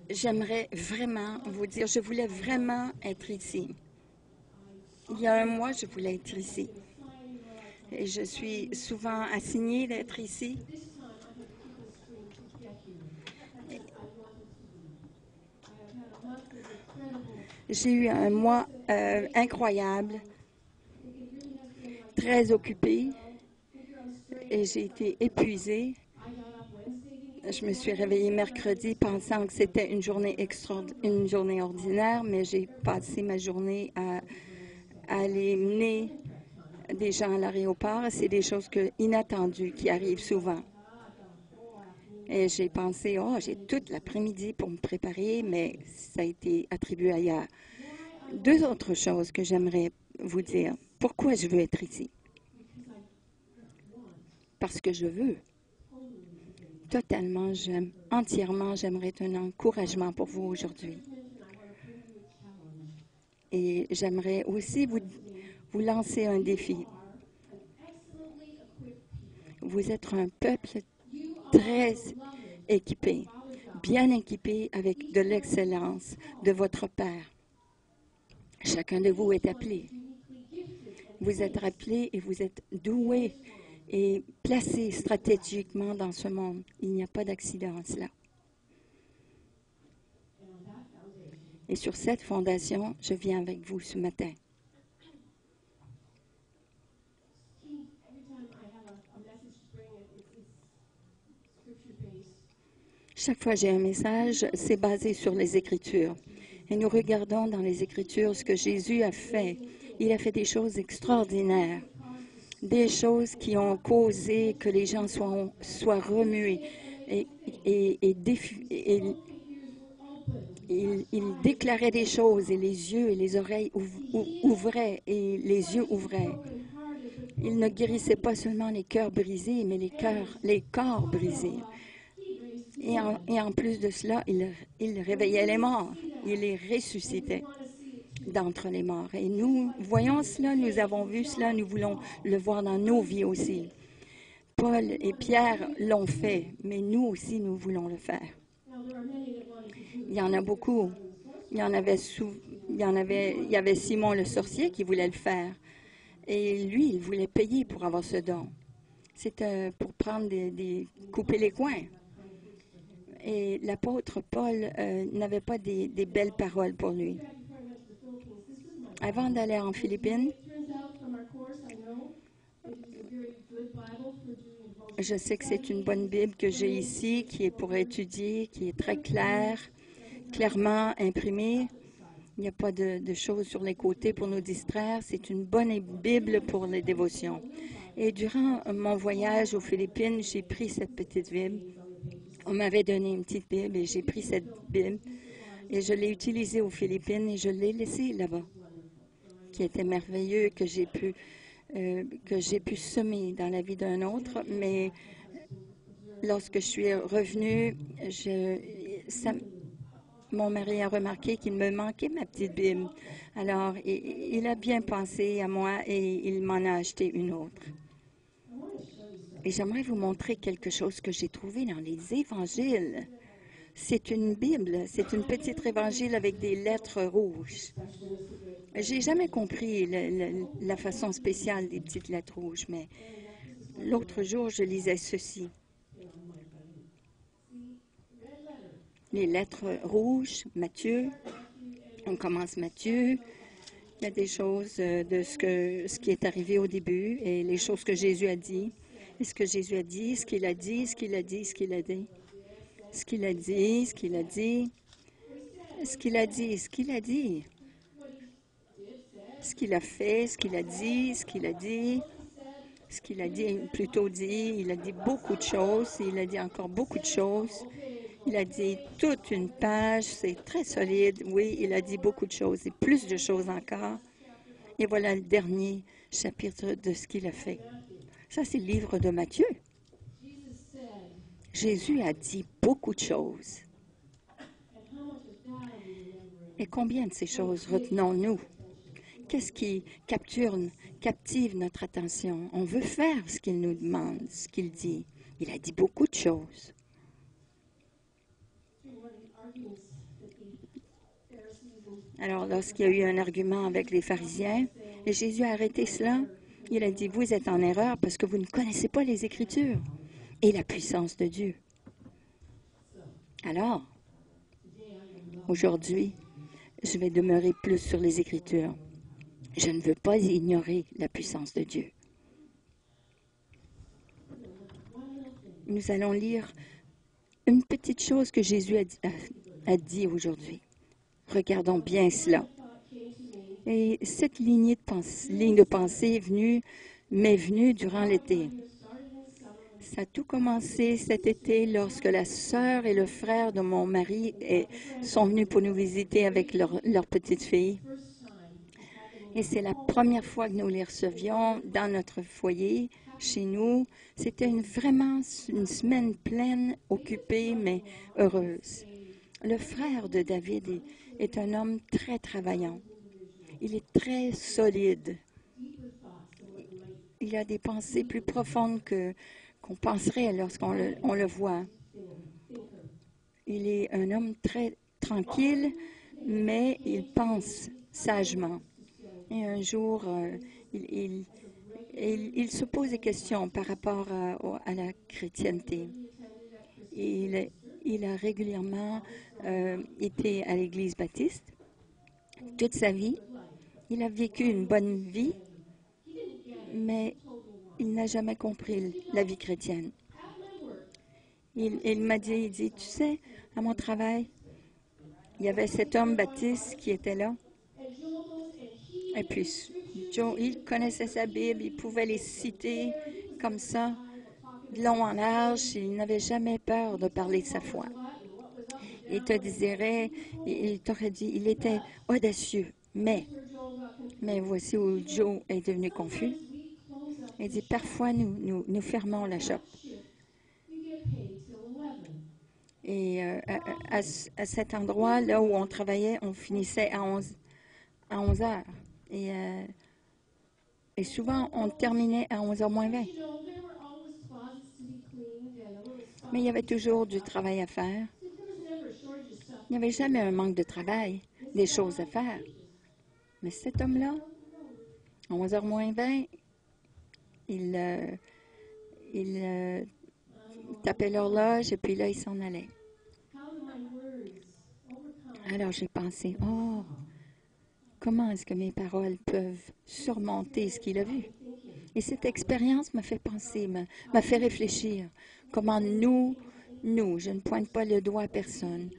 j'aimerais vraiment vous dire, je voulais vraiment être ici. Il y a un mois, je voulais être ici. Et je suis souvent assignée d'être ici. J'ai eu un mois incroyable, très occupé, et j'ai été épuisée. Je me suis réveillée mercredi pensant que c'était une journée ordinaire, mais j'ai passé ma journée à aller mener des gens à l'aéroport. C'est des choses inattendues qui arrivent souvent. Et j'ai pensé, oh, j'ai toute l'après-midi pour me préparer, mais ça a été attribué ailleurs. Deux autres choses que j'aimerais vous dire. Pourquoi je veux être ici? Parce que je veux. Totalement, entièrement, j'aimerais un encouragement pour vous aujourd'hui. Et j'aimerais aussi vous lancer un défi. Vous êtes un peuple très équipé, bien équipé avec de l'excellence de votre Père. Chacun de vous est appelé. Vous êtes appelé et vous êtes doué et placé stratégiquement dans ce monde. Il n'y a pas d'accident là. Et sur cette fondation, je viens avec vous ce matin. Chaque fois que j'ai un message, c'est basé sur les Écritures. Et nous regardons dans les Écritures ce que Jésus a fait. Il a fait des choses extraordinaires, des choses qui ont causé que les gens soient remués. Et il déclarait des choses et les yeux et les oreilles ouvraient et les yeux ouvraient. Il ne guérissait pas seulement les cœurs brisés, mais les corps brisés. Et en plus de cela, il réveillait les morts. Il les ressuscitait d'entre les morts. Et nous voyons cela, nous avons vu cela, nous voulons le voir dans nos vies aussi. Paul et Pierre l'ont fait, mais nous aussi, nous voulons le faire. Il y en a beaucoup. Il y avait Simon le sorcier qui voulait le faire. Et lui, il voulait payer pour avoir ce don. C'était pour prendre couper les coins. Et l'apôtre Paul n'avait pas des belles paroles pour lui. Avant d'aller en Philippines, je sais que c'est une bonne Bible que j'ai ici, qui est pour étudier, qui est très claire, clairement imprimée. Il n'y a pas de choses sur les côtés pour nous distraire. C'est une bonne Bible pour les dévotions. Et durant mon voyage aux Philippines, j'ai pris cette petite Bible. On m'avait donné une petite Bible et j'ai pris cette Bible et je l'ai utilisée aux Philippines et je l'ai laissée là-bas, qui était merveilleux, que j'ai pu semer dans la vie d'un autre. Mais lorsque je suis revenue, mon mari a remarqué qu'il me manquait ma petite Bible. Alors, il a bien pensé à moi et il m'en a acheté une autre. Et j'aimerais vous montrer quelque chose que j'ai trouvé dans les évangiles. C'est une Bible, c'est une petite évangile avec des lettres rouges. J'ai jamais compris la façon spéciale des petites lettres rouges, mais l'autre jour, je lisais ceci. Les lettres rouges, Matthieu, on commence Matthieu. Il y a des choses de ce qui est arrivé au début et les choses que Jésus a dit. Et ce que Jésus a dit, ce qu'il a dit, ce qu'il a dit, ce qu'il a dit. Ce qu'il a dit, ce qu'il a dit. Ce qu'il a dit, ce qu'il a dit. Ce qu'il a fait, ce qu'il a dit, ce qu'il a dit. Ce qu'il a dit, plutôt dit, il a dit beaucoup de choses, il a dit encore beaucoup de choses. Il a dit toute une page, c'est très solide. Oui, il a dit beaucoup de choses et plus de choses encore. Et voilà le dernier chapitre de ce qu'il a fait. Ça, c'est le livre de Matthieu. Jésus a dit beaucoup de choses. Et combien de ces choses retenons-nous? Qu'est-ce qui captive notre attention? On veut faire ce qu'il nous demande, ce qu'il dit. Il a dit beaucoup de choses. Alors, lorsqu'il y a eu un argument avec les pharisiens, et Jésus a arrêté cela, il a dit, vous êtes en erreur parce que vous ne connaissez pas les Écritures et la puissance de Dieu. Alors, aujourd'hui, je vais demeurer plus sur les Écritures. Je ne veux pas ignorer la puissance de Dieu. Nous allons lire une petite chose que Jésus a dit aujourd'hui. Regardons bien cela. Et cette ligne de pensée m'est venue durant l'été. Ça a tout commencé cet été lorsque la sœur et le frère de mon mari sont venus pour nous visiter avec leur petite fille. Et c'est la première fois que nous les recevions dans notre foyer, chez nous. C'était vraiment une semaine pleine, occupée, mais heureuse. Le frère de David est un homme très travaillant. Il est très solide. Il a des pensées plus profondes qu'on penserait lorsqu'on le voit. Il est un homme très tranquille, mais il pense sagement. Et un jour, il se pose des questions par rapport à la chrétienté. Il a régulièrement été à l'Église baptiste toute sa vie. Il a vécu une bonne vie, mais il n'a jamais compris la vie chrétienne. Il m'a dit, tu sais, à mon travail, il y avait cet homme baptiste qui était là. Et puis, Joe, il connaissait sa Bible, il pouvait les citer comme ça, de long en large. Il n'avait jamais peur de parler de sa foi. Il t'aurait dit, il était audacieux, mais voici où Joe est devenu confus. Il dit, parfois, nous fermons la shop. Et à cet endroit, là où on travaillait, on finissait à 11 heures. Et souvent, on terminait à 11h moins 20. Mais il y avait toujours du travail à faire. Il n'y avait jamais un manque de travail, des choses à faire. Mais cet homme-là, à 11h moins 20, il tapait l'horloge et puis là, il s'en allait. Alors, j'ai pensé, comment est-ce que mes paroles peuvent surmonter ce qu'il a vu? Et cette expérience m'a fait penser, m'a fait réfléchir. Comment nous, je ne pointe pas le doigt à personne,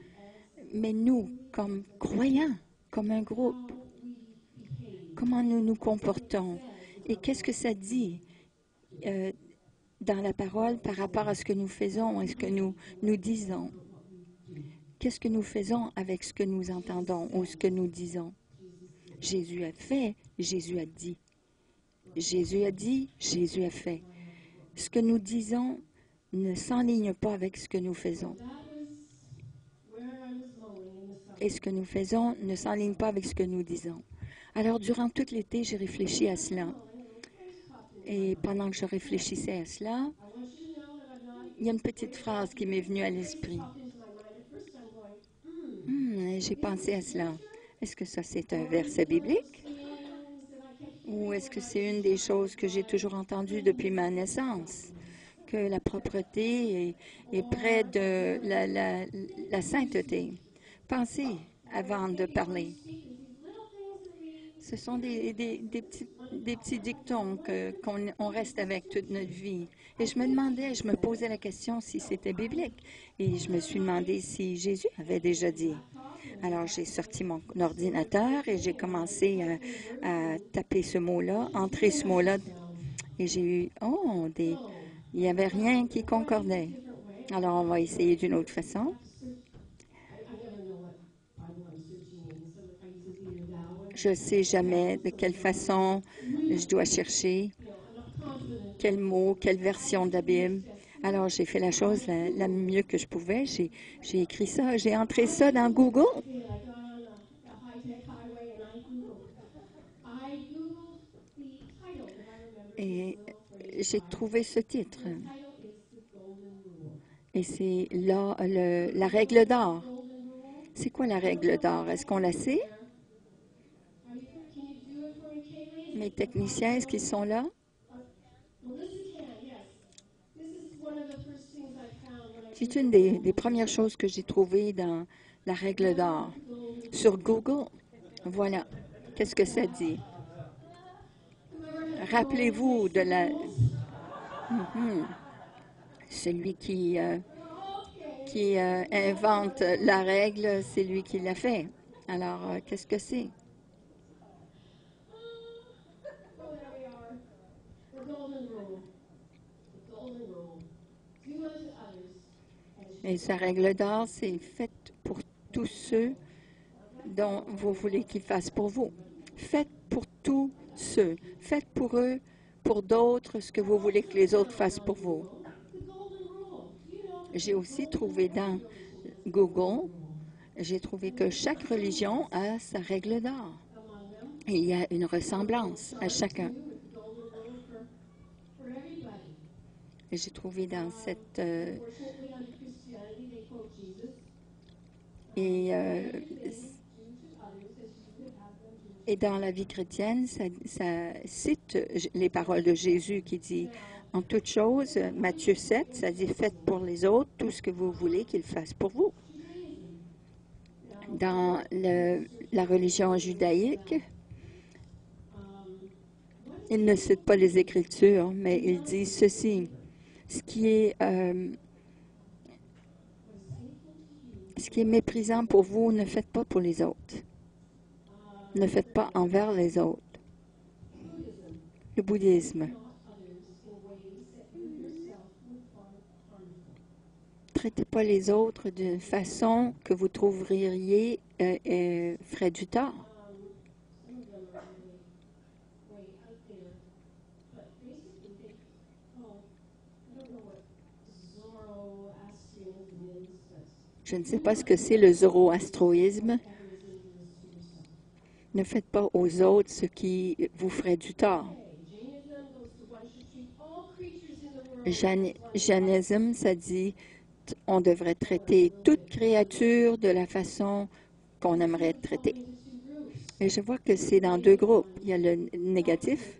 mais nous, comme croyants, comme un groupe, comment nous nous comportons? Et qu'est-ce que ça dit dans la parole par rapport à ce que nous faisons et ce que nous disons? Qu'est-ce que nous faisons avec ce que nous entendons ou ce que nous disons? Jésus a fait, Jésus a dit. Jésus a dit, Jésus a fait. Ce que nous disons ne s'enligne pas avec ce que nous faisons. Et ce que nous faisons ne s'enligne pas avec ce que nous disons. Alors, durant tout l'été, j'ai réfléchi à cela. Et pendant que je réfléchissais à cela, il y a une petite phrase qui m'est venue à l'esprit. J'ai pensé à cela. Est-ce que ça, c'est un verset biblique? Ou est-ce que c'est une des choses que j'ai toujours entendues depuis ma naissance? Que la propreté est près de la sainteté. Pensez avant de parler. Ce sont des petits dictons qu'on reste avec toute notre vie. Et je me posais la question si c'était biblique. Et je me suis demandé si Jésus avait déjà dit. Alors, j'ai sorti mon ordinateur et j'ai commencé à taper ce mot-là, entrer ce mot-là. Et j'ai eu, il n'y avait rien qui concordait. Alors, on va essayer d'une autre façon. Je ne sais jamais de quelle façon je dois chercher, quel mot, quelle version de la Bible. Alors, j'ai fait la chose la mieux que je pouvais. J'ai écrit ça, j'ai entré ça dans Google. Et j'ai trouvé ce titre. Et c'est là la règle d'or. C'est quoi la règle d'or? Est-ce qu'on la sait? Mes techniciens, est-ce qu'ils sont là? C'est une des premières choses que j'ai trouvées dans la règle d'or. Sur Google, voilà. Qu'est-ce que ça dit? Rappelez-vous de la... Celui qui invente la règle, c'est lui qui l'a fait. Alors, qu'est-ce que c'est? Et sa règle d'or, c'est faites pour tous ceux dont vous voulez qu'ils fassent pour vous. Faites pour tous ceux. Faites pour eux, pour d'autres, ce que vous voulez que les autres fassent pour vous. J'ai aussi trouvé dans Google, j'ai trouvé que chaque religion a sa règle d'or. Il y a une ressemblance à chacun. J'ai trouvé dans cette... et dans la vie chrétienne, ça cite les paroles de Jésus qui dit « En toute chose », Matthieu 7, ça dit « Faites pour les autres tout ce que vous voulez qu'ils fassent pour vous ». Dans la religion judaïque, il ne cite pas les Écritures, mais il dit ceci. Ce qui est méprisant pour vous, ne faites pas pour les autres. Ne faites pas envers les autres. Le bouddhisme. Traitez pas les autres d'une façon que vous trouveriez ferait du tort. Je ne sais pas ce que c'est le zoroastroïsme. Ne faites pas aux autres ce qui vous ferait du tort. Jainisme, ça dit on devrait traiter toute créature de la façon qu'on aimerait être traité. Et je vois que c'est dans deux groupes. Il y a le négatif.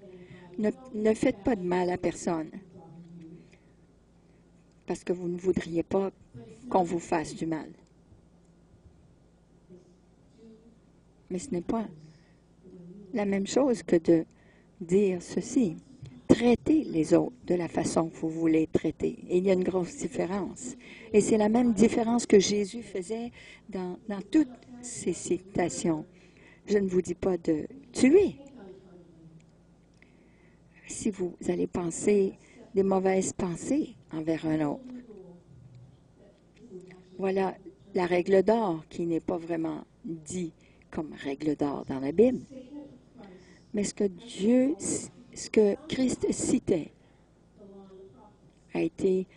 Ne faites pas de mal à personne. Parce que vous ne voudriez pas qu'on vous fasse du mal. Mais ce n'est pas la même chose que de dire ceci. Traitez les autres de la façon que vous voulez traiter. Et il y a une grosse différence. Et c'est la même différence que Jésus faisait dans toutes ces citations. Je ne vous dis pas de tuer. Si vous allez penser des mauvaises pensées envers un autre. Voilà la règle d'or qui n'est pas vraiment dit comme règle d'or dans la Bible. Mais ce que Christ citait a été,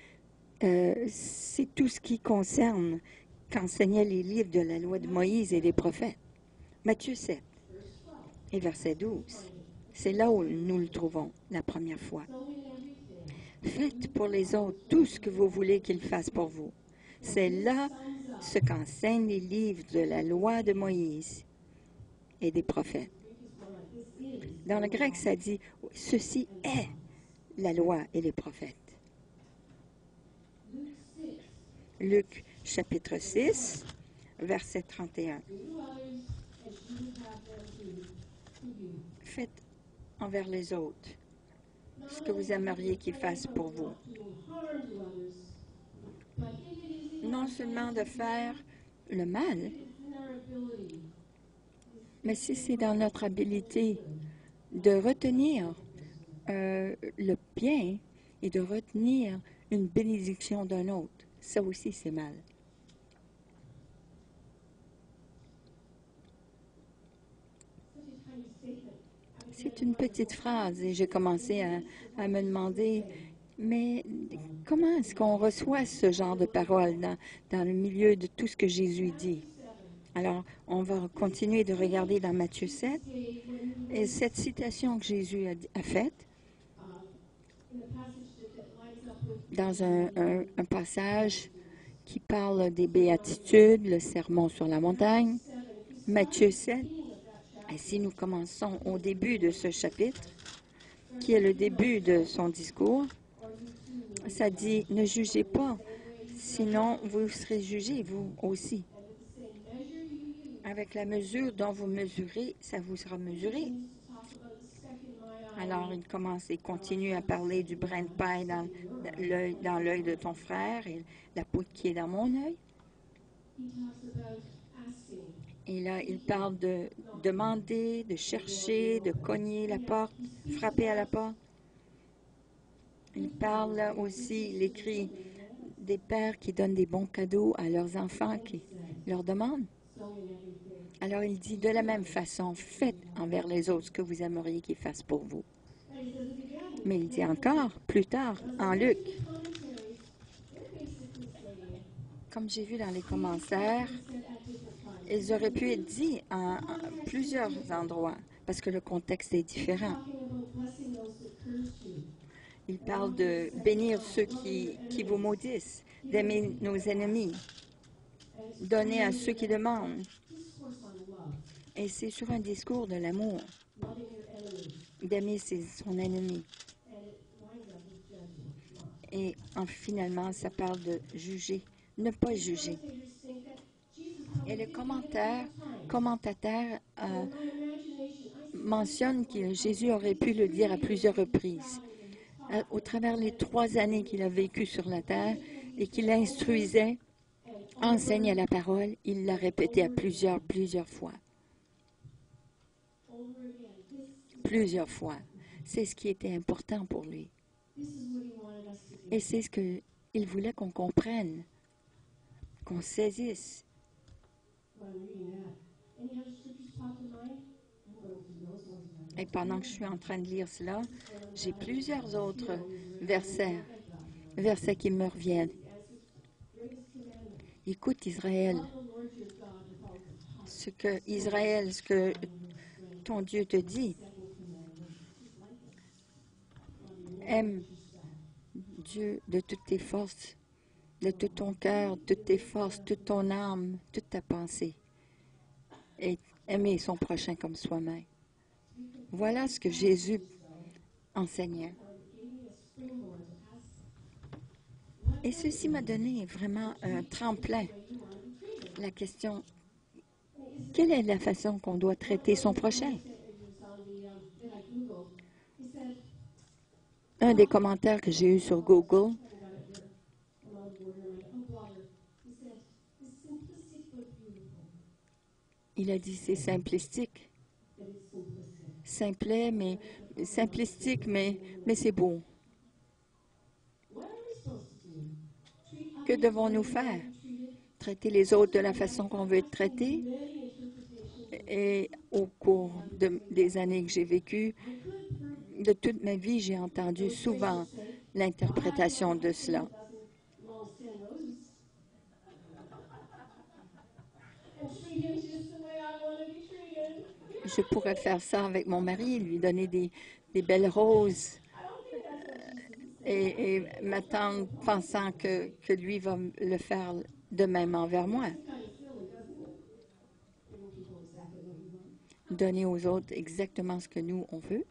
c'est tout ce qui concerne qu'enseignaient les livres de la loi de Moïse et des prophètes. Matthieu 7 et verset 12. C'est là où nous le trouvons la première fois. Faites pour les autres tout ce que vous voulez qu'ils fassent pour vous. C'est là ce qu'enseignent les livres de la loi de Moïse et des prophètes. Dans le grec, ça dit « Ceci est la loi et les prophètes ». Luc, chapitre 6, verset 31. Faites envers les autres ce que vous aimeriez qu'ils fassent pour vous. Non seulement de faire le mal, mais si c'est dans notre habilité de retenir le bien et de retenir une bénédiction d'un autre, ça aussi c'est mal. C'est une petite phrase et j'ai commencé à me demander, mais comment est-ce qu'on reçoit ce genre de paroles dans le milieu de tout ce que Jésus dit? Alors, on va continuer de regarder dans Matthieu 7 et cette citation que Jésus a faite dans un passage qui parle des béatitudes, le sermon sur la montagne, Matthieu 7. Et si nous commençons au début de ce chapitre, qui est le début de son discours, ça dit « Ne jugez pas, sinon vous serez jugés, vous aussi. Avec la mesure dont vous mesurez, ça vous sera mesuré. » Alors, il commence et continue à parler du brin de paille dans l'œil de ton frère et la poutre qui est dans mon œil. Et là, il parle de demander, de chercher, de cogner la porte, frapper à la porte. Il parle aussi, il écrit des pères qui donnent des bons cadeaux à leurs enfants qui leur demandent. Alors, il dit de la même façon, faites envers les autres ce que vous aimeriez qu'ils fassent pour vous. Mais il dit encore, plus tard, en Luc, comme j'ai vu dans les commentaires, ils auraient pu être dits en plusieurs endroits, parce que le contexte est différent. Il parle de bénir ceux qui vous maudissent, d'aimer nos ennemis, donner à ceux qui demandent. Et c'est sur un discours de l'amour, d'aimer son ennemi. Et finalement, ça parle de juger, ne pas juger. Et le commentateur mentionne que Jésus aurait pu le dire à plusieurs reprises. Au travers les 3 années qu'il a vécu sur la terre et qu'il instruisait, enseignait la parole, il l'a répété à plusieurs fois. Plusieurs fois. C'est ce qui était important pour lui. Et c'est ce qu'il voulait qu'on comprenne, qu'on saisisse. Et pendant que je suis en train de lire cela, j'ai plusieurs autres versets qui me reviennent. Écoute Israël, ce que ton Dieu te dit. Aime Dieu de toutes tes forces, de tout ton cœur, toutes tes forces, toute ton âme, toute ta pensée. Et aimer son prochain comme soi-même. Voilà ce que Jésus enseignait. Et ceci m'a donné vraiment un tremplin. La question, quelle est la façon qu'on doit traiter son prochain? Un des commentaires que j'ai eu sur Google, il a dit c'est simplistique. Simplistique, mais c'est beau. Que devons-nous faire? Traiter les autres de la façon qu'on veut être traité? Et au cours des années que j'ai vécues, de toute ma vie, j'ai entendu souvent l'interprétation de cela. Je pourrais faire ça avec mon mari, lui donner des belles roses et m'attendre pensant que lui va le faire de même envers moi. Donner aux autres exactement ce que nous, on veut.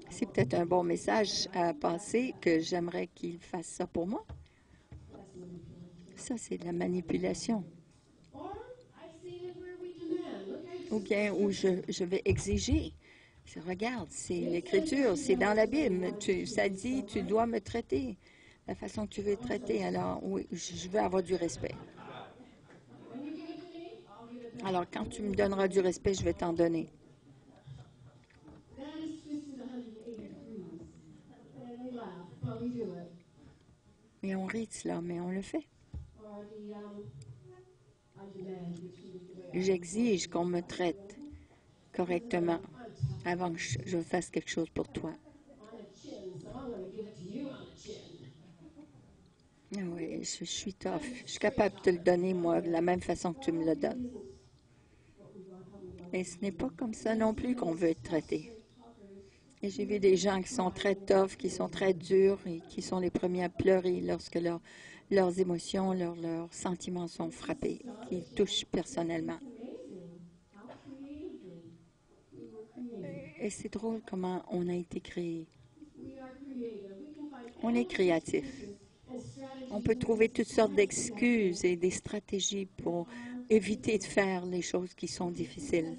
C'est peut-être un bon message à passer que j'aimerais qu'il fasse ça pour moi. Ça, c'est de la manipulation. Ou bien où je vais exiger. Regarde, c'est l'Écriture, c'est dans la Bible. Ça dit, tu dois me traiter la façon que tu veux être traité. Alors, oui, je veux avoir du respect. Alors, quand tu me donneras du respect, je vais t'en donner. Et on rit de cela, mais on le fait. J'exige qu'on me traite correctement avant que je fasse quelque chose pour toi. Ah oui, je suis tough. Je suis capable de te le donner, moi, de la même façon que tu me le donnes. Et ce n'est pas comme ça non plus qu'on veut être traité. Et j'ai vu des gens qui sont très tough, qui sont très durs et qui sont les premiers à pleurer lorsque leurs émotions, leurs sentiments sont frappés, qui touchent personnellement. Et c'est drôle comment on a été créé. On est créatif. On peut trouver toutes sortes d'excuses et des stratégies pour éviter de faire les choses qui sont difficiles.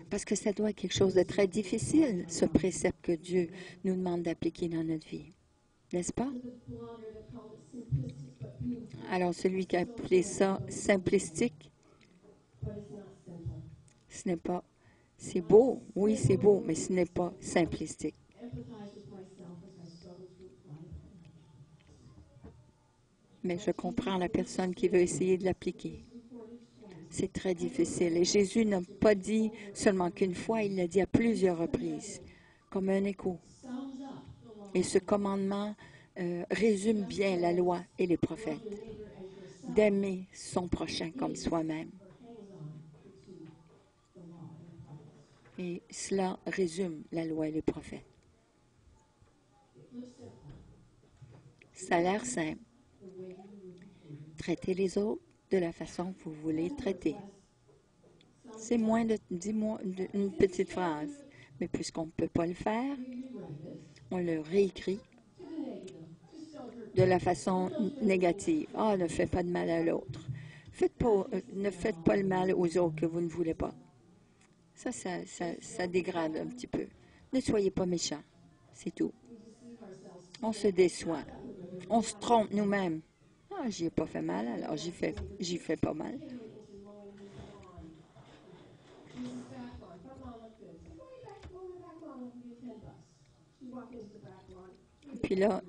Parce que ça doit être quelque chose de très difficile, ce précepte que Dieu nous demande d'appliquer dans notre vie. N'est-ce pas? Alors, celui qui a appelé ça simplistique, ce n'est pas... C'est beau, oui, c'est beau, mais ce n'est pas simplistique. Mais je comprends la personne qui veut essayer de l'appliquer. C'est très difficile. Et Jésus n'a pas dit seulement qu'une fois, il l'a dit à plusieurs reprises, comme un écho. Et ce commandement résume bien la loi et les prophètes, d'aimer son prochain comme soi-même. Et cela résume la loi et les prophètes. Ça a l'air simple. Traitez les autres de la façon que vous voulez traiter. C'est moins de 10 mots, une petite phrase. Mais puisqu'on ne peut pas le faire, on le réécrit de la façon négative. Ah, ne faites pas de mal à l'autre. Ne faites pas le mal aux autres que vous ne voulez pas. Ça dégrade un petit peu. Ne soyez pas méchants. C'est tout. On se déçoit. On se trompe nous-mêmes. Ah, j'y ai pas fait mal, alors j'y fais pas mal. Puis là,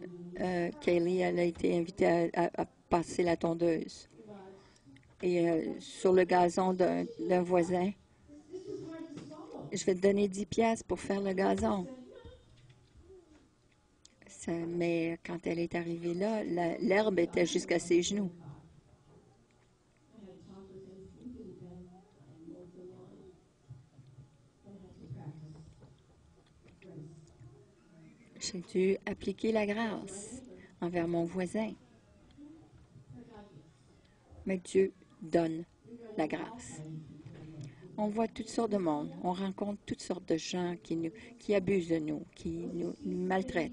Kaylee, elle a été invitée à passer la tondeuse. Et sur le gazon d'un voisin, je vais te donner 10 piastres pour faire le gazon. Mais quand elle est arrivée là, l'herbe était jusqu'à ses genoux. J'ai dû appliquer la grâce envers mon voisin. Mais Dieu donne la grâce. On voit toutes sortes de monde. On rencontre toutes sortes de gens qui abusent de nous, qui nous maltraitent.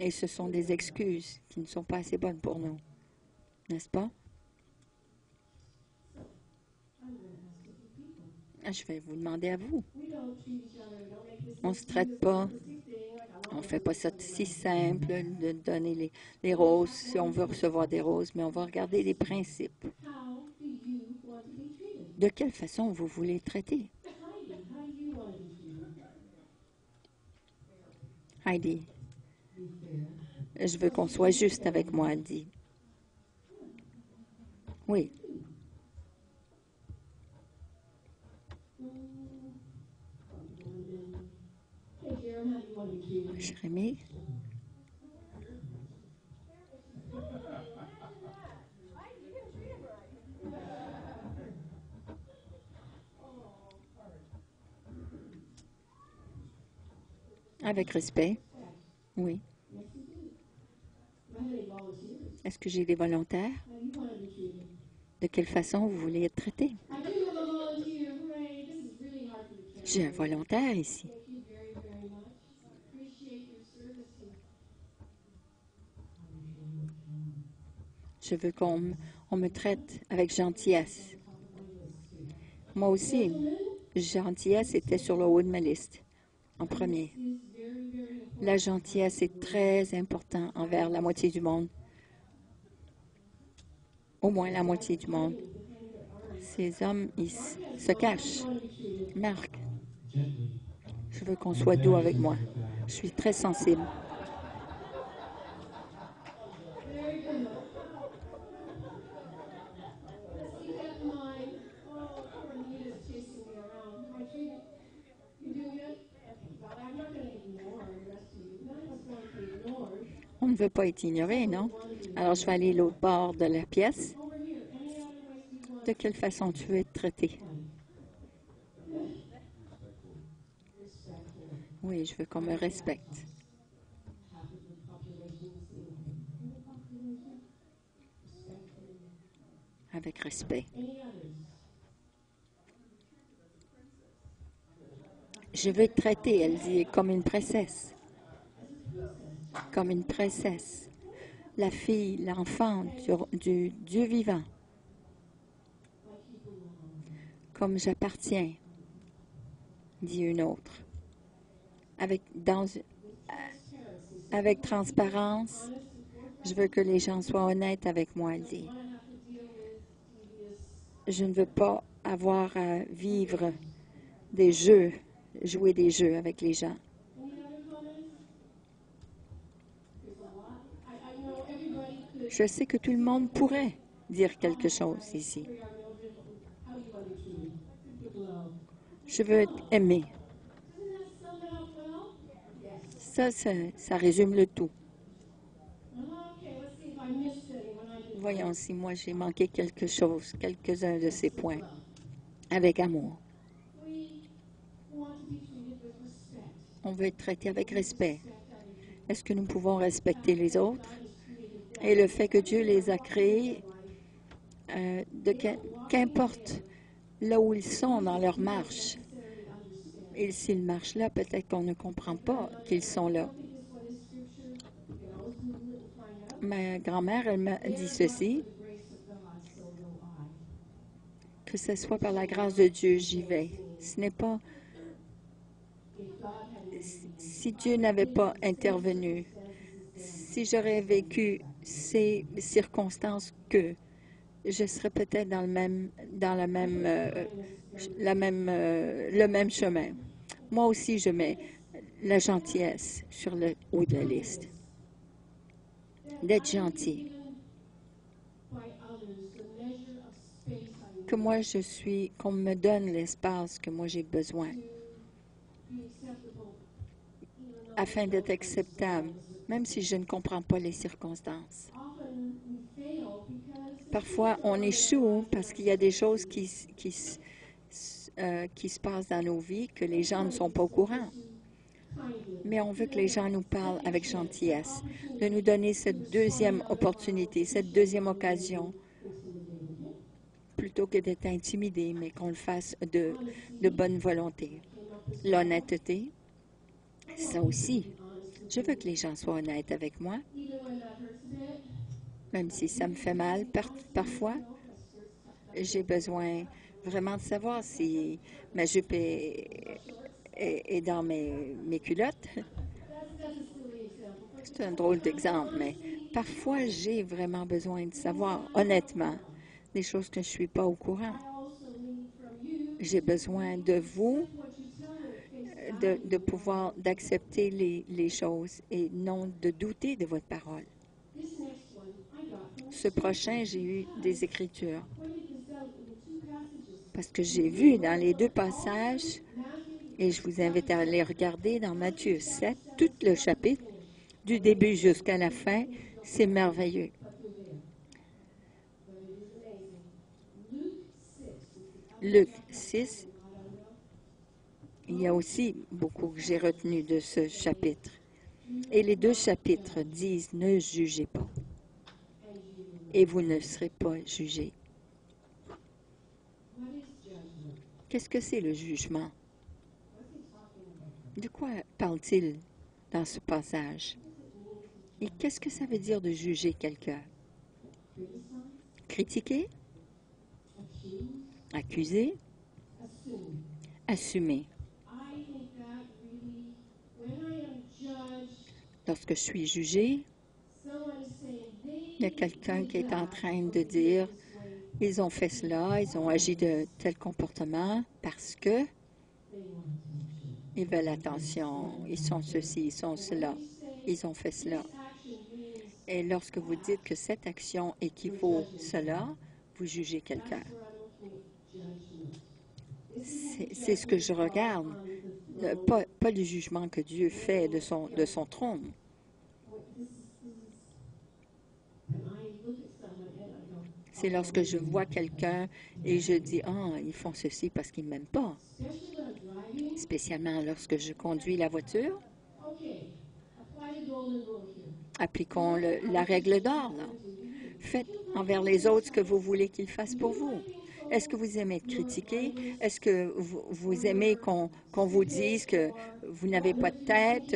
Et ce sont des excuses qui ne sont pas assez bonnes pour nous. N'est-ce pas? Je vais vous demander à vous. On ne se traite pas. On ne fait pas ça si simple de donner les roses si on veut recevoir des roses, mais on va regarder les principes. De quelle façon vous voulez traiter? Heidi, je veux qu'on soit juste avec moi, elle dit. Oui. Jérémie? Avec respect. Oui. Est-ce que j'ai des volontaires? De quelle façon vous voulez être traité? J'ai un volontaire ici. Je veux qu'on me traite avec gentillesse. Moi aussi, gentillesse était sur le haut de ma liste, en premier. La gentillesse est très importante envers la moitié du monde. Au moins la moitié du monde. Ces hommes, ils se cachent. Marc, je veux qu'on soit doux avec moi. Je suis très sensible. On ne veut pas être ignoré, non? Alors, je vais aller à l'autre bord de la pièce. De quelle façon tu veux être traité? Oui, je veux qu'on me respecte. Avec respect. Je veux être traitée, elle dit, comme une princesse. Comme une princesse. La fille, l'enfant du Dieu vivant. Comme j'appartiens, dit une autre. Avec transparence, je veux que les gens soient honnêtes avec moi, elle dit. Je ne veux pas avoir à vivre des jeux, jouer des jeux avec les gens. Je sais que tout le monde pourrait dire quelque chose ici. Je veux être aimé. Ça résume le tout. Voyons si moi j'ai manqué quelque chose, quelques-uns de ces points, avec amour. On veut être traité avec respect. Est-ce que nous pouvons respecter les autres? Et le fait que Dieu les a créés, qu'importe là où ils sont dans leur marche, et s'ils marchent là, peut-être qu'on ne comprend pas qu'ils sont là. Ma grand-mère, elle m'a dit ceci, que ce soit par la grâce de Dieu, j'y vais. Ce n'est pas... Si Dieu n'avait pas intervenu, si j'aurais vécu ces circonstances que je serais peut-être dans le même chemin. Moi aussi, je mets la gentillesse sur le haut de la liste. D'être gentil. Que moi, qu'on me donne l'espace que moi j'ai besoin afin d'être acceptable, même si je ne comprends pas les circonstances. Parfois, on échoue parce qu'il y a des choses qui se passent dans nos vies que les gens ne sont pas au courant. Mais on veut que les gens nous parlent avec gentillesse, de nous donner cette deuxième opportunité, cette deuxième occasion, plutôt que d'être intimidé, mais qu'on le fasse de bonne volonté. L'honnêteté, ça aussi. Je veux que les gens soient honnêtes avec moi, même si ça me fait mal parfois. J'ai besoin vraiment de savoir si ma jupe est dans mes culottes. C'est un drôle d'exemple, mais parfois j'ai vraiment besoin de savoir, honnêtement, des choses que je ne suis pas au courant. J'ai besoin de vous, de pouvoir d'accepter les choses et non de douter de votre parole. Ce prochain, j'ai eu des écritures. Parce que j'ai vu dans les deux passages, et je vous invite à les regarder dans Matthieu 7, tout le chapitre, du début jusqu'à la fin, c'est merveilleux. Luc 6, il y a aussi beaucoup que j'ai retenu de ce chapitre. Et les deux chapitres disent « Ne jugez pas, et vous ne serez pas jugés ». Qu'est-ce que c'est le jugement? De quoi parle-t-il dans ce passage? Et qu'est-ce que ça veut dire de juger quelqu'un? Critiquer? Accuser? Assumer. Lorsque je suis jugé, il y a quelqu'un qui est en train de dire « Ils ont fait cela, ils ont agi de tel comportement parce que ils veulent l'attention, ils sont ceci, ils sont cela, ils ont fait cela. » Et lorsque vous dites que cette action équivaut cela, vous jugez quelqu'un. C'est ce que je regarde, pas le jugement que Dieu fait de son trône. C'est lorsque je vois quelqu'un et je dis « Ah, ils font ceci parce qu'ils ne m'aiment pas. » spécialement lorsque je conduis la voiture. Appliquons la règle d'or, là. Faites envers les autres ce que vous voulez qu'ils fassent pour vous. Est-ce que vous aimez être critiqué? Est-ce que vous aimez qu'on vous dise que vous n'avez pas de tête?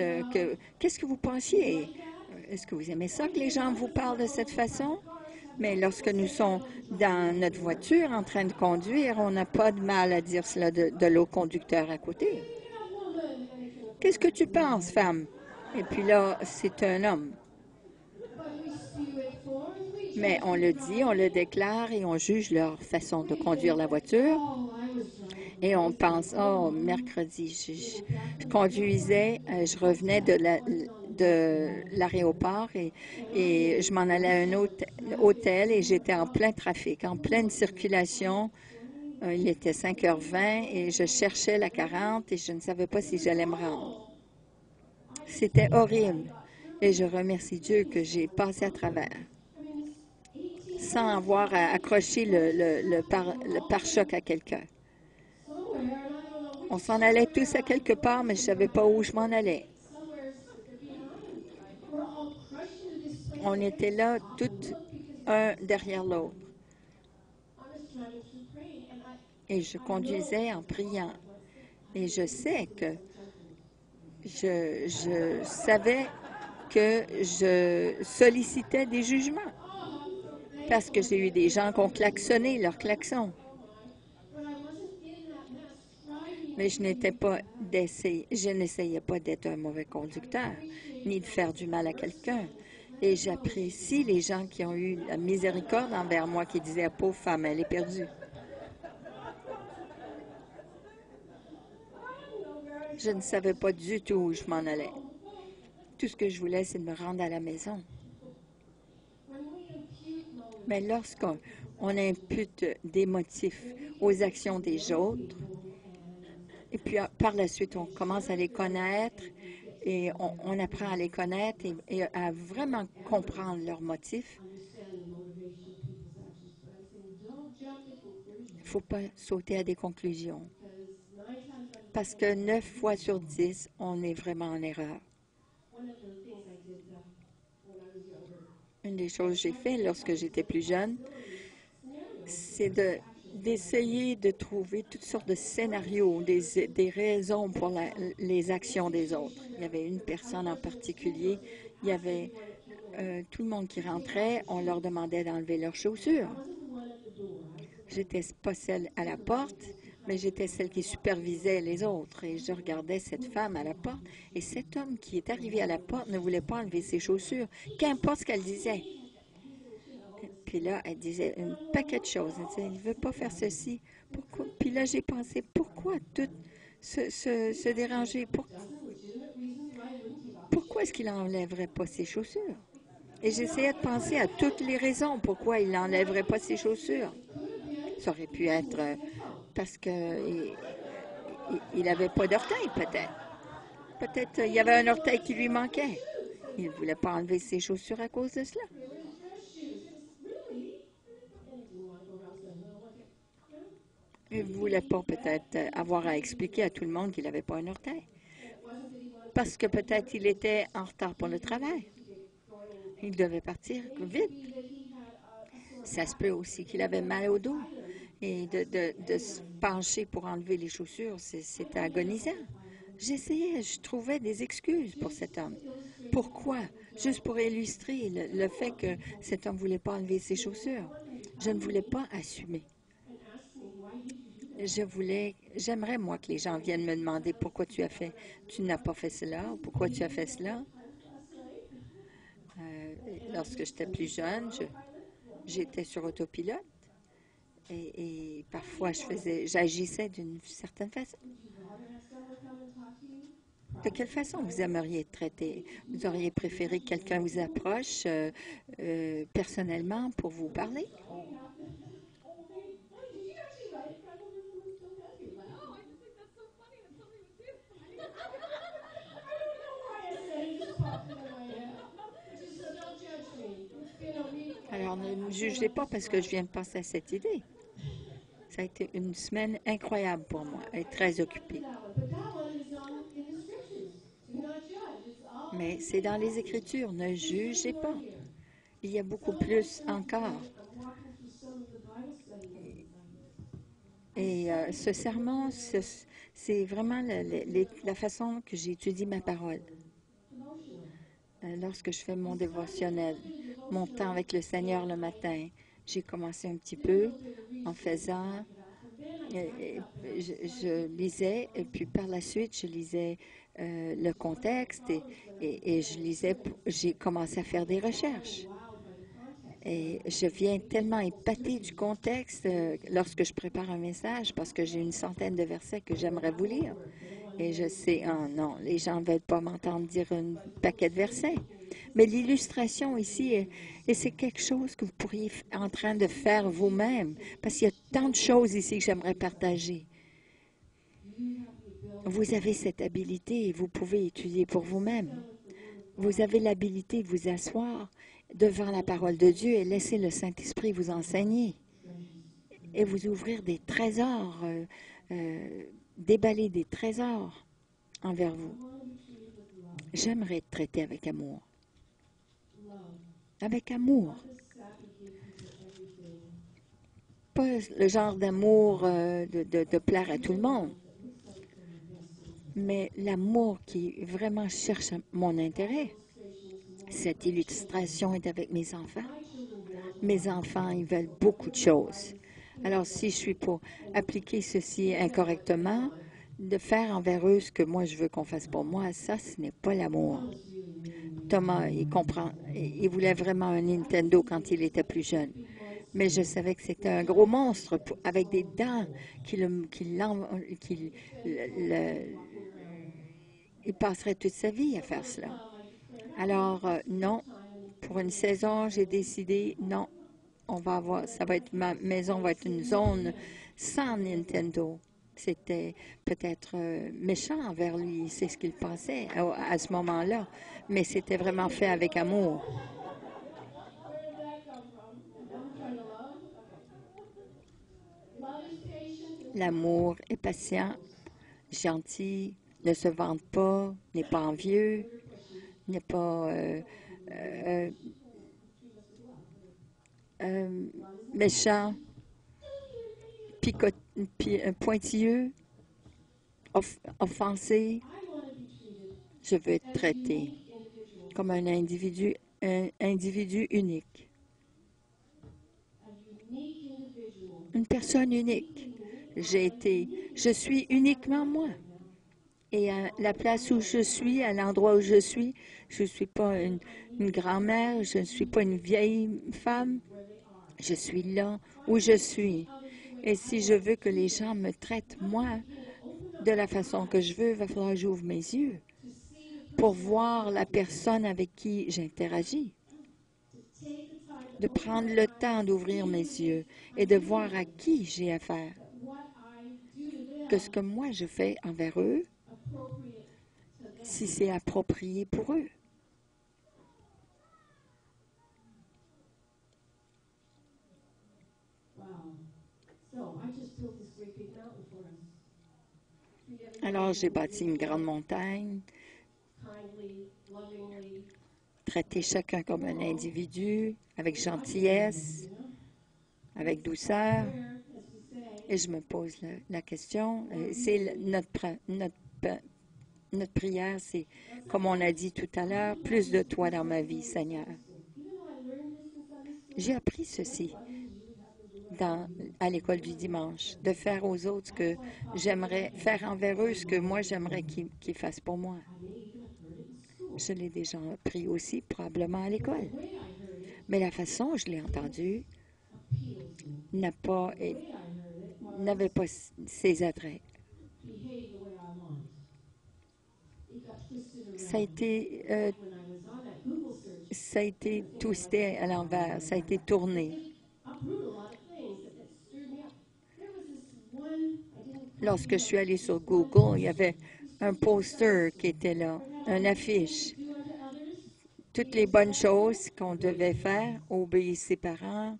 Qu'est-ce que vous pensiez? Est-ce que vous aimez ça que les gens vous parlent de cette façon? Mais lorsque nous sommes dans notre voiture en train de conduire, on n'a pas de mal à dire cela de l'autre conducteur à côté. Qu'est-ce que tu penses, femme? Et puis là, c'est un homme. Mais on le dit, on le déclare et on juge leur façon de conduire la voiture. Et on pense, oh, mercredi, je conduisais, je revenais de l'aéroport et je m'en allais à un autre hôtel et j'étais en plein trafic, en pleine circulation. Il était 5h20 et je cherchais la 40 et je ne savais pas si j'allais me rendre. C'était horrible et je remercie Dieu que j'ai passé à travers sans avoir à accrocher le pare-choc à quelqu'un. On s'en allait tous à quelque part, mais je ne savais pas où je m'en allais. On était là, tous un derrière l'autre. Et je conduisais en priant. Et je sais que je savais que je sollicitais des jugements. Parce que j'ai eu des gens qui ont klaxonné leur klaxon. Mais je n'essayais pas d'être un mauvais conducteur, ni de faire du mal à quelqu'un. Et j'apprécie les gens qui ont eu la miséricorde envers moi, qui disaient, pauvre femme, elle est perdue. Je ne savais pas du tout où je m'en allais. Tout ce que je voulais, c'est de me rendre à la maison. Mais lorsqu'on impute des motifs aux actions des autres, et puis par la suite, on commence à les connaître et on apprend à les connaître et à vraiment comprendre leurs motifs. Il ne faut pas sauter à des conclusions. Parce que 9 fois sur 10, on est vraiment en erreur. Une des choses que j'ai fait lorsque j'étais plus jeune, c'est d'essayer de trouver toutes sortes de scénarios, des raisons pour les actions des autres. Il y avait une personne en particulier, il y avait tout le monde qui rentrait, on leur demandait d'enlever leurs chaussures. J'étais pas celle à la porte, mais j'étais celle qui supervisait les autres. Et je regardais cette femme à la porte, et cet homme qui est arrivé à la porte ne voulait pas enlever ses chaussures, qu'importe ce qu'elle disait. Puis là, elle disait un paquet de choses. Elle disait, il ne veut pas faire ceci. Pourquoi? Puis là, j'ai pensé, pourquoi tout se déranger? Pourquoi est-ce qu'il n'enlèverait pas ses chaussures? Et j'essayais de penser à toutes les raisons pourquoi il n'enlèverait pas ses chaussures. Ça aurait pu être parce qu'il n'avait pas d'orteil, peut-être. Peut-être il y avait un orteil qui lui manquait. Il ne voulait pas enlever ses chaussures à cause de cela. Il ne voulait pas peut-être avoir à expliquer à tout le monde qu'il n'avait pas un orteil. Parce que peut-être il était en retard pour le travail. Il devait partir vite. Ça se peut aussi qu'il avait mal au dos. Et de se pencher pour enlever les chaussures, c'était agonisant. J'essayais, je trouvais des excuses pour cet homme. Pourquoi? Juste pour illustrer le fait que cet homme ne voulait pas enlever ses chaussures. Je ne voulais pas assumer. J'aimerais, moi, que les gens viennent me demander pourquoi tu n'as pas fait cela, ou pourquoi tu as fait cela. Lorsque j'étais plus jeune, j'étais sur autopilote et parfois j'agissais d'une certaine façon. De quelle façon vous aimeriez être traité? Vous auriez préféré que quelqu'un vous approche personnellement pour vous parler? Alors, ne me jugez pas parce que je viens de penser à cette idée. Ça a été une semaine incroyable pour moi, et très occupée. mais c'est dans les Écritures. Ne jugez pas. Il y a beaucoup plus encore. Et ce sermon, c'est vraiment la façon que j'étudie ma parole. Lorsque je fais mon dévotionnel, mon temps avec le Seigneur le matin, j'ai commencé un petit peu en faisant, je lisais, et puis par la suite, je lisais le contexte et j'ai commencé à faire des recherches. Et je viens tellement épatée du contexte lorsque je prépare un message parce que j'ai une centaine de versets que j'aimerais vous lire. Et je sais, oh non, les gens ne veulent pas m'entendre dire un paquet de versets. Mais l'illustration ici, et c'est quelque chose que vous pourriez être en train de faire vous-même, parce qu'il y a tant de choses ici que j'aimerais partager. Vous avez cette habilité et vous pouvez étudier pour vous-même. Vous avez l'habilité de vous asseoir devant la parole de Dieu et laisser le Saint-Esprit vous enseigner et vous ouvrir des trésors, déballer des trésors envers vous. J'aimerais être traité avec amour. Avec amour. Pas le genre d'amour de plaire à tout le monde, mais l'amour qui vraiment cherche mon intérêt. Cette illustration est avec mes enfants. Mes enfants, ils veulent beaucoup de choses. Alors, si je suis pour appliquer ceci incorrectement, de faire envers eux ce que moi je veux qu'on fasse pour moi, ça, ce n'est pas l'amour. Thomas, il comprend. Il voulait vraiment un Nintendo quand il était plus jeune. Mais je savais que c'était un gros monstre avec des dents il passerait toute sa vie à faire cela. Alors, non, pour une saison, j'ai décidé, non, ma maison va être une zone sans Nintendo. C'était peut-être méchant envers lui, c'est ce qu'il pensait à ce moment-là, mais c'était vraiment fait avec amour. L'amour est patient, gentil, ne se vante pas, n'est pas envieux, n'est pas méchant, pointilleux, offensé. Je veux être traité comme un individu unique. Une personne unique. Je suis uniquement moi. Et à la place où je suis, à l'endroit où je ne suis pas une grand-mère, je ne suis pas une vieille femme. Je suis là où je suis. Et si je veux que les gens me traitent, moi, de la façon que je veux, il va falloir que j'ouvre mes yeux pour voir la personne avec qui j'interagis. De prendre le temps d'ouvrir mes yeux et de voir à qui j'ai affaire. Que ce que moi je fais envers eux, si c'est approprié pour eux. Alors, j'ai bâti une grande montagne, traité chacun comme un individu, avec gentillesse, avec douceur. Et je me pose la question, c'est notre prière, c'est, comme on a dit tout à l'heure, plus de toi dans ma vie, Seigneur. J'ai appris ceci à l'école du dimanche, de faire aux autres ce que j'aimerais faire envers eux, ce que moi j'aimerais qu'ils fassent pour moi. Je l'ai déjà appris aussi, probablement à l'école. Mais la façon dont je l'ai entendu n'avait pas ses attraits. Ça a été twisté à l'envers, ça a été tourné. Lorsque je suis allée sur Google, il y avait un poster qui était là, une affiche. Toutes les bonnes choses qu'on devait faire, obéir ses parents,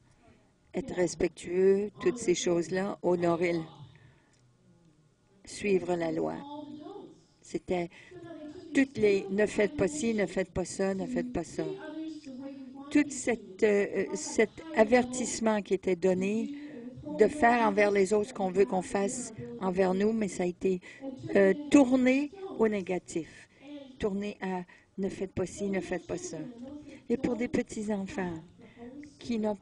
être respectueux, toutes ces choses-là, suivre la loi. C'était toutes les ne faites pas ci, ne faites pas ça, ne faites pas ça. Tout cet avertissement qui était donné de faire envers les autres ce qu'on veut qu'on fasse envers nous, mais ça a été tourné au négatif, tourné à ne faites pas ci, ne faites pas ça. Et pour des petits-enfants qui n'ont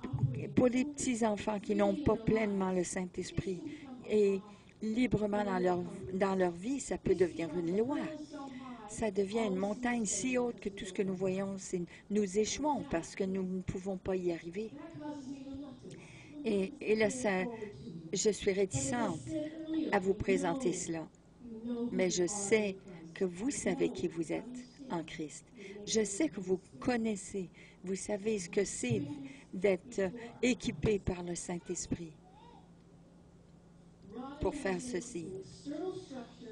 pas pleinement le Saint-Esprit et librement dans leur vie, ça peut devenir une loi. Ça devient une montagne si haute que tout ce que nous voyons, c'est nous échouons parce que nous ne pouvons pas y arriver. Et là, je suis réticente à vous présenter cela. Mais je sais que vous savez qui vous êtes en Christ. Je sais que vous connaissez, vous savez ce que c'est d'être équipé par le Saint-Esprit pour faire ceci.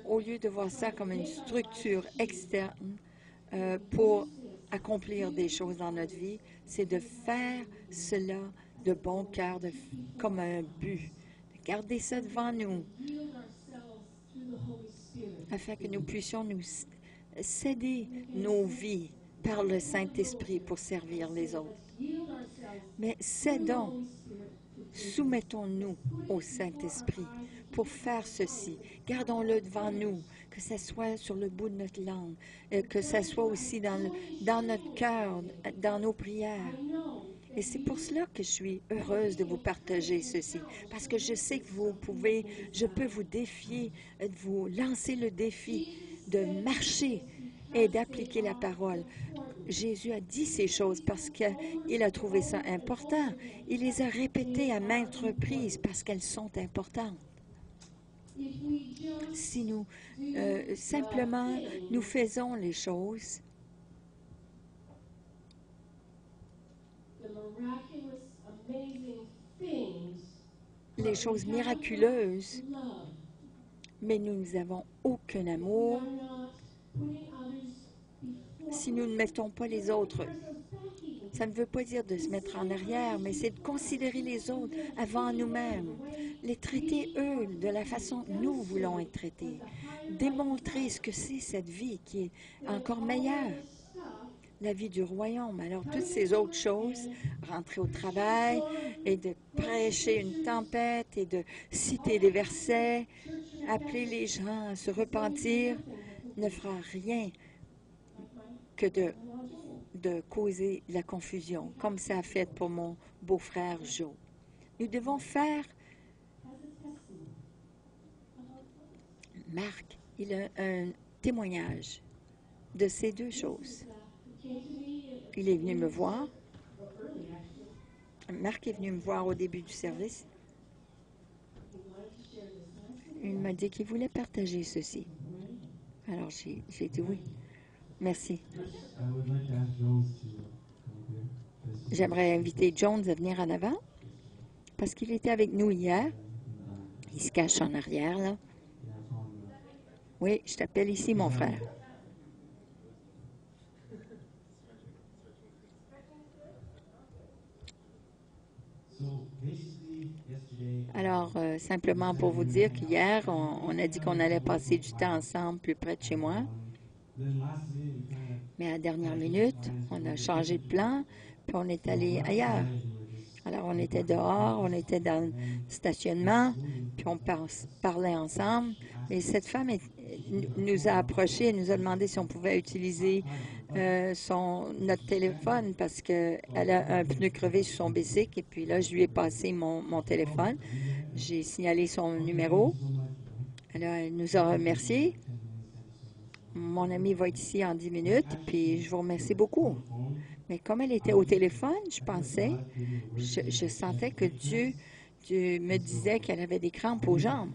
Au lieu de voir ça comme une structure externe pour accomplir des choses dans notre vie, c'est de faire cela de bon cœur, comme un but. De garder ça devant nous, afin que nous puissions nous céder nos vies par le Saint-Esprit pour servir les autres. Mais cédons, soumettons-nous au Saint-Esprit pour faire ceci. Gardons-le devant nous, que ce soit sur le bout de notre langue, que ce soit aussi dans notre cœur, dans nos prières. Et c'est pour cela que je suis heureuse de vous partager ceci, parce que je sais que je peux vous défier, vous lancer le défi de marcher et d'appliquer la parole. Jésus a dit ces choses parce qu'il a trouvé ça important. Il les a répétées à maintes reprises parce qu'elles sont importantes. Si nous simplement nous faisons les choses, miraculeuses, mais nous n'avons aucun amour, si nous ne mettons pas les autres. Ça ne veut pas dire de se mettre en arrière, mais c'est de considérer les autres avant nous-mêmes, les traiter, eux, de la façon que nous voulons être traités, démontrer ce que c'est cette vie qui est encore meilleure, la vie du royaume. Alors, toutes ces autres choses, rentrer au travail et de prêcher une tempête et de citer des versets, appeler les gens à se repentir, ne fera rien que de causer la confusion, comme ça a fait pour mon beau-frère Joe. Nous devons faire... Marc, il a un témoignage de ces deux choses. Il est venu me voir. Marc est venu me voir au début du service. Il m'a dit qu'il voulait partager ceci. Alors, j'ai dit oui. Merci. J'aimerais inviter Jones à venir en avant parce qu'il était avec nous hier. Il se cache en arrière, là. Oui, je t'appelle ici, mon frère. Alors, simplement pour vous dire qu'hier, on a dit qu'on allait passer du temps ensemble plus près de chez moi. Mais à la dernière minute, on a changé de plan, puis on est allé ailleurs. Alors, on était dehors, on était dans le stationnement, puis on parlait ensemble. Et cette femme nous a approchés et nous a demandé si on pouvait utiliser notre téléphone parce qu'elle a un pneu crevé sur son bicycle. Et puis là, je lui ai passé mon téléphone. J'ai signalé son numéro. Alors, elle nous a remerciés. Mon ami va être ici en 10 minutes, puis je vous remercie beaucoup. Mais comme elle était au téléphone, je sentais que Dieu me disait qu'elle avait des crampes aux jambes.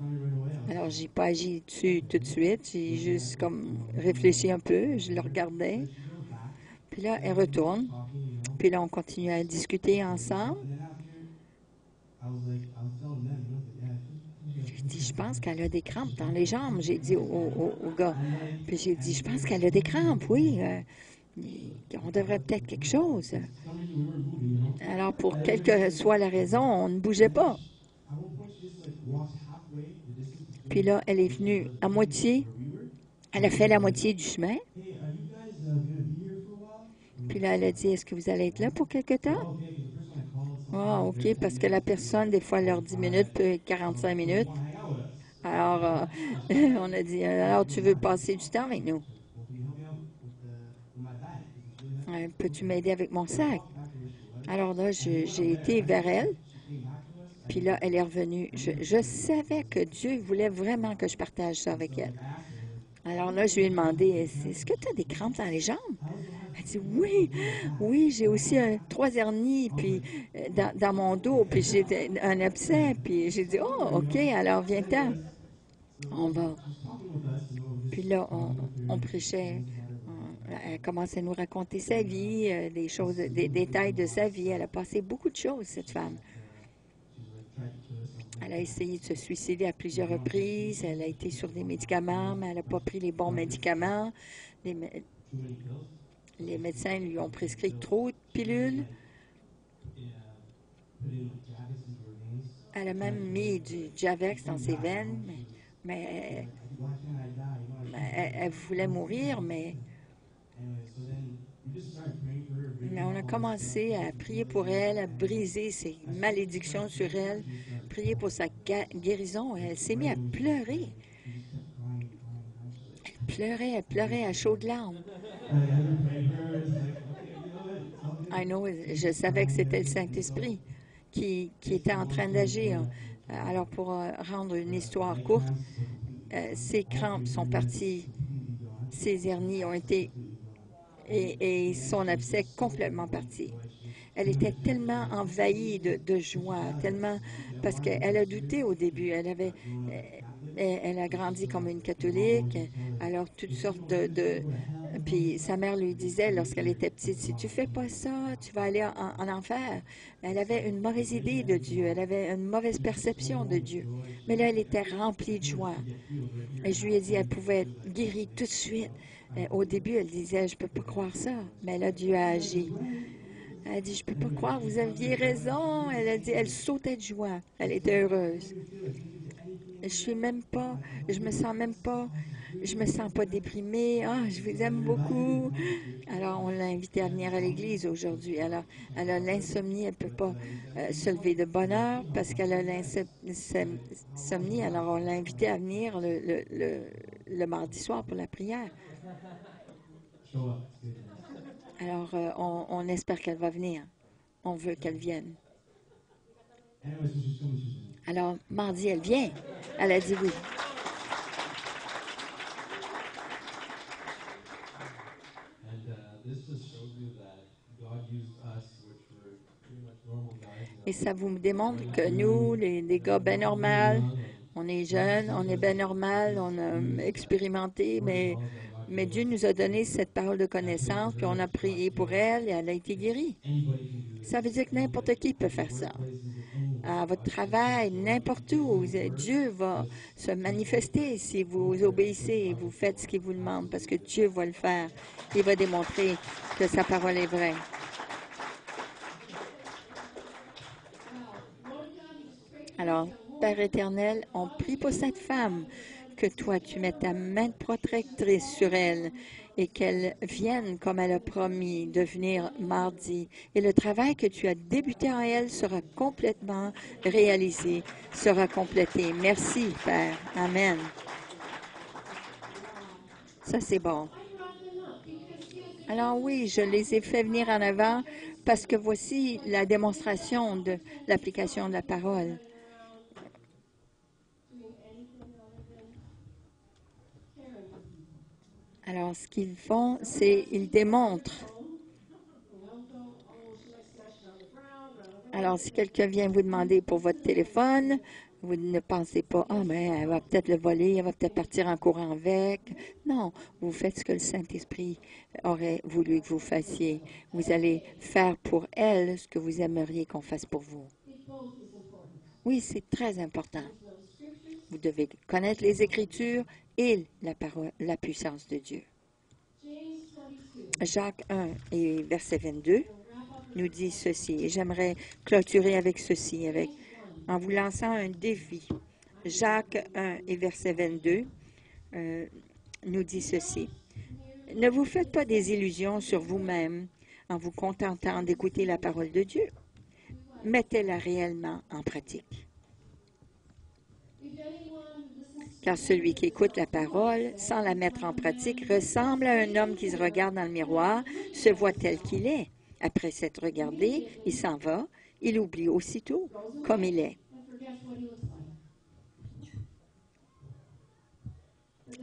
Alors, j'ai pas agi dessus tout de suite. J'ai juste comme réfléchi un peu. Je le regardais. Puis là, elle retourne. Puis là, on continue à discuter ensemble. J'ai dit, je pense qu'elle a des crampes dans les jambes. J'ai dit au gars. Puis j'ai dit, je pense qu'elle a des crampes, oui. On devrait peut-être quelque chose. Alors, pour quelle que soit la raison, on ne bougeait pas. Puis là, elle est venue à moitié. Elle a fait la moitié du chemin. Puis là, elle a dit, est-ce que vous allez être là pour quelque temps? Ah, OK, parce que la personne, des fois, leur 10 minutes peut être 45 minutes. Alors, on a dit, alors tu veux passer du temps avec nous? Peux-tu m'aider avec mon sac? Alors là, j'ai été vers elle, puis là, elle est revenue. Je savais que Dieu voulait vraiment que je partage ça avec elle. Alors là, je lui ai demandé, est-ce que tu as des crampes dans les jambes? Elle dit, oui, oui, j'ai aussi trois hernies, puis dans mon dos, puis j'ai un abcès, puis j'ai dit, oh, OK, alors viens-t'en, on va. Puis là, on prêchait. Elle commençait à nous raconter sa vie, des choses, des détails de sa vie. Elle a passé beaucoup de choses, cette femme. Elle a essayé de se suicider à plusieurs reprises. Elle a été sur des médicaments, mais elle n'a pas pris les bons médicaments. Les médecins lui ont prescrit trop de pilules. Elle a même mis du Javex dans ses veines, mais elle voulait mourir, mais on a commencé à prier pour elle, à briser ses malédictions sur elle, prier pour sa guérison. Elle s'est mise à pleurer. Elle pleurait à chaudes larmes. I know, je savais que c'était le Saint-Esprit qui était en train d'agir. Alors, pour rendre une histoire courte, ses crampes sont parties, ses hernies ont été et son abcès complètement parti. Elle était tellement envahie de joie, tellement parce qu'elle a douté au début. Elle a grandi comme une catholique, alors toutes sortes puis sa mère lui disait lorsqu'elle était petite, si tu fais pas ça, tu vas aller en enfer. Elle avait une mauvaise idée de Dieu, elle avait une mauvaise perception de Dieu. Mais là, elle était remplie de joie. Et je lui ai dit, elle pouvait être guérie tout de suite. Au début, elle disait, je peux pas croire ça. Mais là, Dieu a agi. Elle a dit, je peux pas croire, vous aviez raison. Elle a dit, elle sautait de joie. Elle était heureuse. Je me sens pas déprimée. Ah, je vous aime beaucoup. Alors, on l'a invitée à venir à l'église aujourd'hui. Alors, elle a l'insomnie, elle peut pas se lever de bonne heure parce qu'elle a l'insomnie. Alors, on l'a invitée à venir le mardi soir pour la prière. Alors, on espère qu'elle va venir. On veut qu'elle vienne. Alors, mardi, elle vient. Elle a dit oui. Et ça vous démontre que nous, les gars bien normaux, on est jeunes, on est bien normal, on a expérimenté, mais Dieu nous a donné cette parole de connaissance, puis on a prié pour elle et elle a été guérie. Ça veut dire que n'importe qui peut faire ça. À votre travail, n'importe où, Dieu va se manifester si vous obéissez et vous faites ce qu'il vous demande, parce que Dieu va le faire. Il va démontrer que sa parole est vraie. Alors, Père éternel, on prie pour cette femme, que toi, tu mettes ta main protectrice sur elle et qu'elle vienne comme elle a promis de venir mardi. Et le travail que tu as débuté en elle sera complètement réalisé, sera complété. Merci, Père. Amen. Ça, c'est bon. Alors oui, je les ai fait venir en avant parce que voici la démonstration de l'application de la parole. Alors, ce qu'ils font, c'est qu'ils démontrent. Alors, si quelqu'un vient vous demander pour votre téléphone, vous ne pensez pas, ah, mais elle va peut-être le voler, elle va peut-être partir en courant avec. Non, vous faites ce que le Saint-Esprit aurait voulu que vous fassiez. Vous allez faire pour elle ce que vous aimeriez qu'on fasse pour vous. Oui, c'est très important. Vous devez connaître les Écritures et la parole, la puissance de Dieu. Jacques 1 et verset 22 nous dit ceci. Et j'aimerais clôturer avec ceci, en vous lançant un défi. Jacques 1 et verset 22 nous dit ceci. Ne vous faites pas des illusions sur vous-même. en vous contentant d'écouter la parole de Dieu. Mettez-la réellement en pratique. Car celui qui écoute la parole sans la mettre en pratique ressemble à un homme qui se regarde dans le miroir, se voit tel qu'il est. Après s'être regardé, il s'en va, il oublie aussitôt comme il est.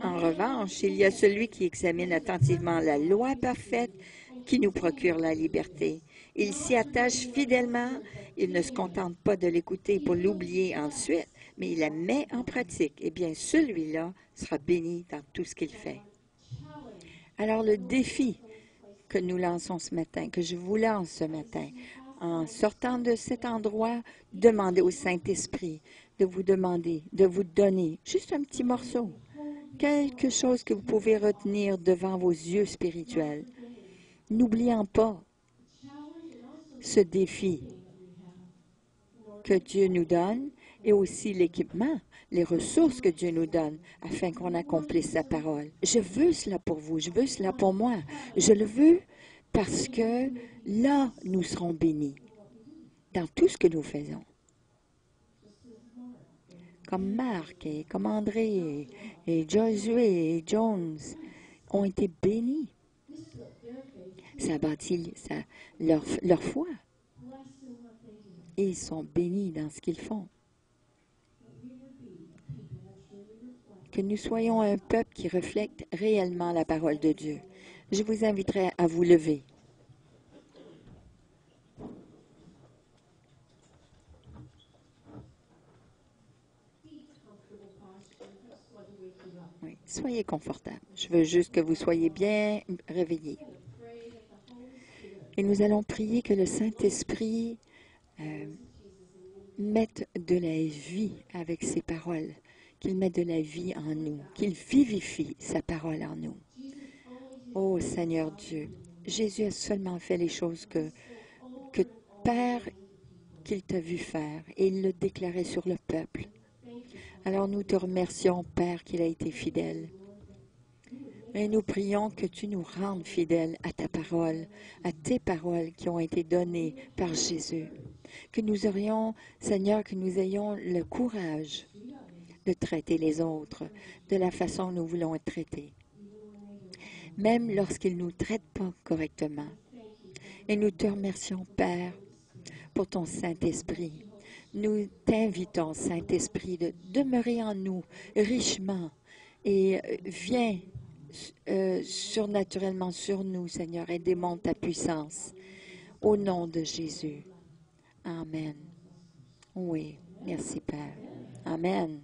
En revanche, il y a celui qui examine attentivement la loi parfaite qui nous procure la liberté. Il s'y attache fidèlement, il ne se contente pas de l'écouter pour l'oublier ensuite, mais il la met en pratique. Eh bien, celui-là sera béni dans tout ce qu'il fait. Alors, le défi que nous lançons ce matin, que je vous lance ce matin, en sortant de cet endroit, demandez au Saint-Esprit de vous demander, de vous donner juste un petit morceau, quelque chose que vous pouvez retenir devant vos yeux spirituels. N'oubliant pas ce défi que Dieu nous donne et aussi l'équipement, les ressources que Dieu nous donne afin qu'on accomplisse sa parole. Je veux cela pour vous, je veux cela pour moi. Je le veux parce que là, nous serons bénis dans tout ce que nous faisons. Comme Marc et comme André et Josué et Jones ont été bénis. Ça bâtit leur foi. Et ils sont bénis dans ce qu'ils font. Que nous soyons un peuple qui reflète réellement la parole de Dieu. Je vous inviterai à vous lever. Oui, soyez confortables. Je veux juste que vous soyez bien réveillés. Et nous allons prier que le Saint-Esprit mette de la vie avec ses paroles, qu'il mette de la vie en nous, qu'il vivifie sa parole en nous. Ô Seigneur Dieu, Jésus a seulement fait les choses que Père, qu'il t'a vu faire, et il le déclarait sur le peuple. Alors nous te remercions, Père, qu'il a été fidèle. Et nous prions que tu nous rendes fidèles à ta parole, à tes paroles qui ont été données par Jésus. Que nous aurions, Seigneur, que nous ayons le courage de traiter les autres de la façon dont nous voulons être traités, même lorsqu'ils ne nous traitent pas correctement. Et nous te remercions, Père, pour ton Saint-Esprit. Nous t'invitons, Saint-Esprit, de demeurer en nous richement et viens surnaturellement sur nous, Seigneur, et démontre ta puissance. Au nom de Jésus. Amen. Oui, merci, Père. Amen.